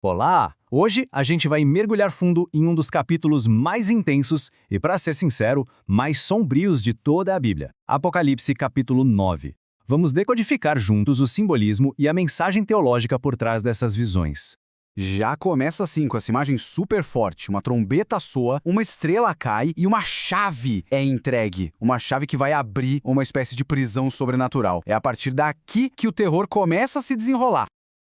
Olá! Hoje a gente vai mergulhar fundo em um dos capítulos mais intensos e, para ser sincero, mais sombrios de toda a Bíblia. Apocalipse capítulo 9. Vamos decodificar juntos o simbolismo e a mensagem teológica por trás dessas visões. Já começa assim, com essa imagem super forte. Uma trombeta soa, uma estrela cai e uma chave é entregue. Uma chave que vai abrir uma espécie de prisão sobrenatural. É a partir daqui que o terror começa a se desenrolar.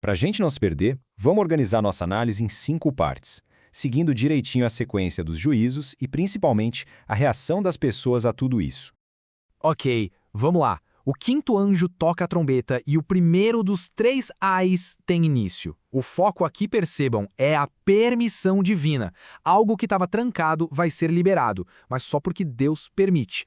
Para a gente não se perder, vamos organizar nossa análise em 5 partes, seguindo direitinho a sequência dos juízos e, principalmente, a reação das pessoas a tudo isso. Ok, vamos lá. O quinto anjo toca a trombeta e o primeiro dos 3 ais tem início. O foco aqui, percebam, é a permissão divina. Algo que estava trancado vai ser liberado, mas só porque Deus permite.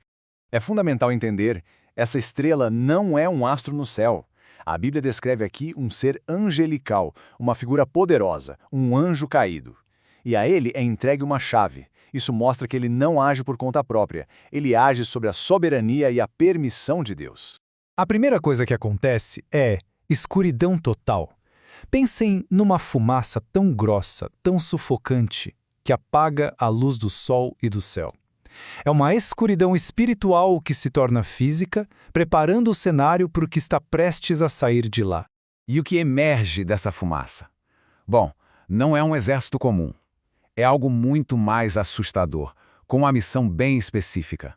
É fundamental entender, essa estrela não é um astro no céu. A Bíblia descreve aqui um ser angelical, uma figura poderosa, um anjo caído. E a ele é entregue uma chave. Isso mostra que ele não age por conta própria. Ele age sobre a soberania e a permissão de Deus. A primeira coisa que acontece é escuridão total. Pensem numa fumaça tão grossa, tão sufocante, que apaga a luz do sol e do céu. É uma escuridão espiritual que se torna física, preparando o cenário para o que está prestes a sair de lá. E o que emerge dessa fumaça? Bom, não é um exército comum. É algo muito mais assustador, com uma missão bem específica.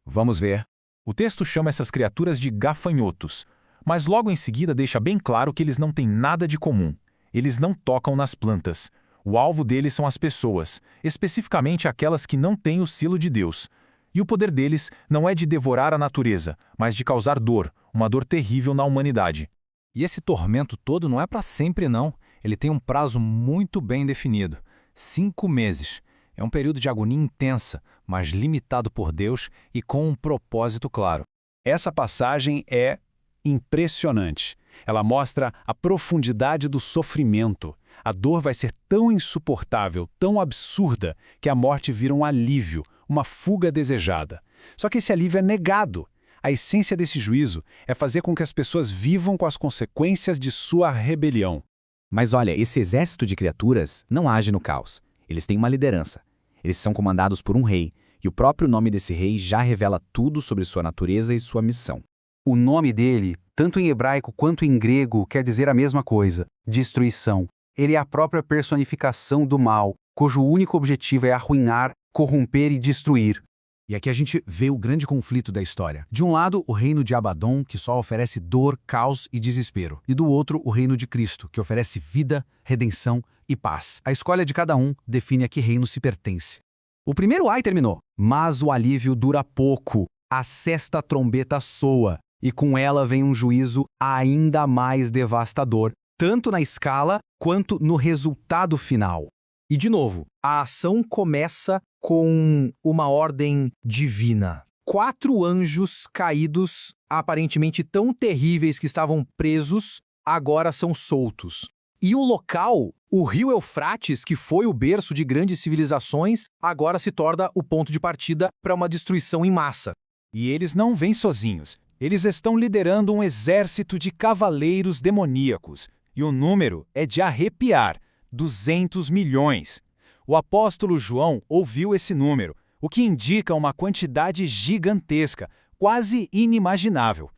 Vamos ver. O texto chama essas criaturas de gafanhotos, mas logo em seguida deixa bem claro que eles não têm nada de comum. Eles não tocam nas plantas. O alvo deles são as pessoas, especificamente aquelas que não têm o selo de Deus. E o poder deles não é de devorar a natureza, mas de causar dor, uma dor terrível na humanidade. E esse tormento todo não é para sempre, não. Ele tem um prazo muito bem definido. 5 meses. É um período de agonia intensa, mas limitado por Deus e com um propósito claro. Essa passagem é impressionante. Ela mostra a profundidade do sofrimento. A dor vai ser tão insuportável, tão absurda, que a morte vira um alívio, uma fuga desejada. Só que esse alívio é negado. A essência desse juízo é fazer com que as pessoas vivam com as consequências de sua rebelião. Mas olha, esse exército de criaturas não age no caos. Eles têm uma liderança. Eles são comandados por um rei, e o próprio nome desse rei já revela tudo sobre sua natureza e sua missão. O nome dele, tanto em hebraico quanto em grego, quer dizer a mesma coisa: destruição. Ele é a própria personificação do mal, cujo único objetivo é arruinar, corromper e destruir. E aqui a gente vê o grande conflito da história. De um lado, o reino de Abaddon, que só oferece dor, caos e desespero. E do outro, o reino de Cristo, que oferece vida, redenção e paz. A escolha de cada um define a que reino se pertence. O primeiro ai terminou, mas o alívio dura pouco. A 6ª trombeta soa, e com ela vem um juízo ainda mais devastador, tanto na escala quanto no resultado final. E, de novo, a ação começa com uma ordem divina. 4 anjos caídos, aparentemente tão terríveis que estavam presos, agora são soltos. E o local, o rio Eufrates, que foi o berço de grandes civilizações, agora se torna o ponto de partida para uma destruição em massa. E eles não vêm sozinhos. Eles estão liderando um exército de cavaleiros demoníacos. E o número é de arrepiar, 200 milhões. O apóstolo João ouviu esse número, o que indica uma quantidade gigantesca, quase inimaginável.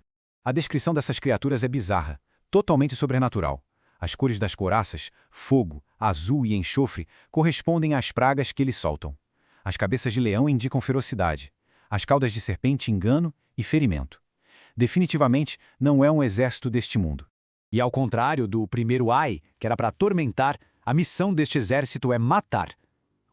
A descrição dessas criaturas é bizarra, totalmente sobrenatural. As cores das couraças, fogo, azul e enxofre, correspondem às pragas que eles soltam. As cabeças de leão indicam ferocidade. As caudas de serpente, engano e ferimento. Definitivamente não é um exército deste mundo. E ao contrário do primeiro ai, que era para atormentar, a missão deste exército é matar.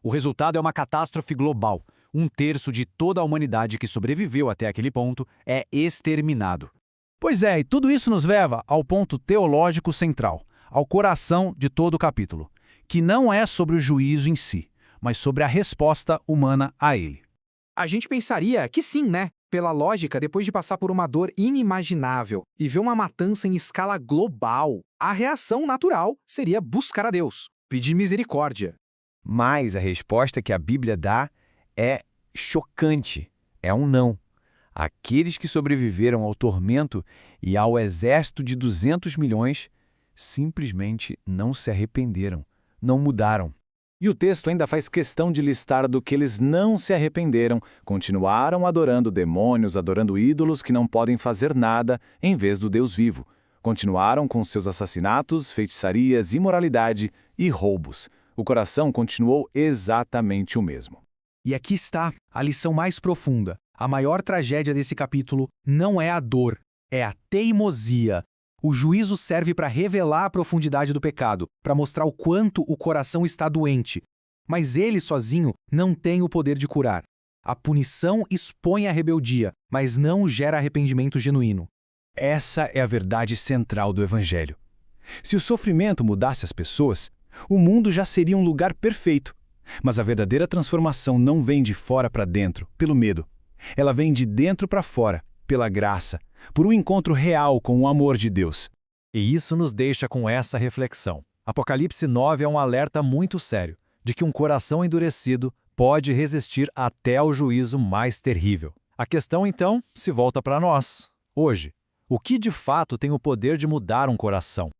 O resultado é uma catástrofe global. 1/3 de toda a humanidade que sobreviveu até aquele ponto é exterminado. Pois é, e tudo isso nos leva ao ponto teológico central, ao coração de todo o capítulo, que não é sobre o juízo em si, mas sobre a resposta humana a ele. A gente pensaria que sim, né? Pela lógica, depois de passar por uma dor inimaginável e ver uma matança em escala global, a reação natural seria buscar a Deus, pedir misericórdia. Mas a resposta que a Bíblia dá é chocante. É um não. Aqueles que sobreviveram ao tormento e ao exército de 200 milhões simplesmente não se arrependeram, não mudaram. E o texto ainda faz questão de listar do que eles não se arrependeram, continuaram adorando demônios, adorando ídolos que não podem fazer nada em vez do Deus vivo. Continuaram com seus assassinatos, feitiçarias, imoralidade e roubos. O coração continuou exatamente o mesmo. E aqui está a lição mais profunda. A maior tragédia desse capítulo não é a dor, é a teimosia. O juízo serve para revelar a profundidade do pecado, para mostrar o quanto o coração está doente. Mas ele sozinho não tem o poder de curar. A punição expõe a rebeldia, mas não gera arrependimento genuíno. Essa é a verdade central do Evangelho. Se o sofrimento mudasse as pessoas, o mundo já seria um lugar perfeito. Mas a verdadeira transformação não vem de fora para dentro, pelo medo. Ela vem de dentro para fora, pela graça, por um encontro real com o amor de Deus. E isso nos deixa com essa reflexão. Apocalipse 9 é um alerta muito sério de que um coração endurecido pode resistir até ao juízo mais terrível. A questão, então, se volta para nós. Hoje, o que de fato tem o poder de mudar um coração?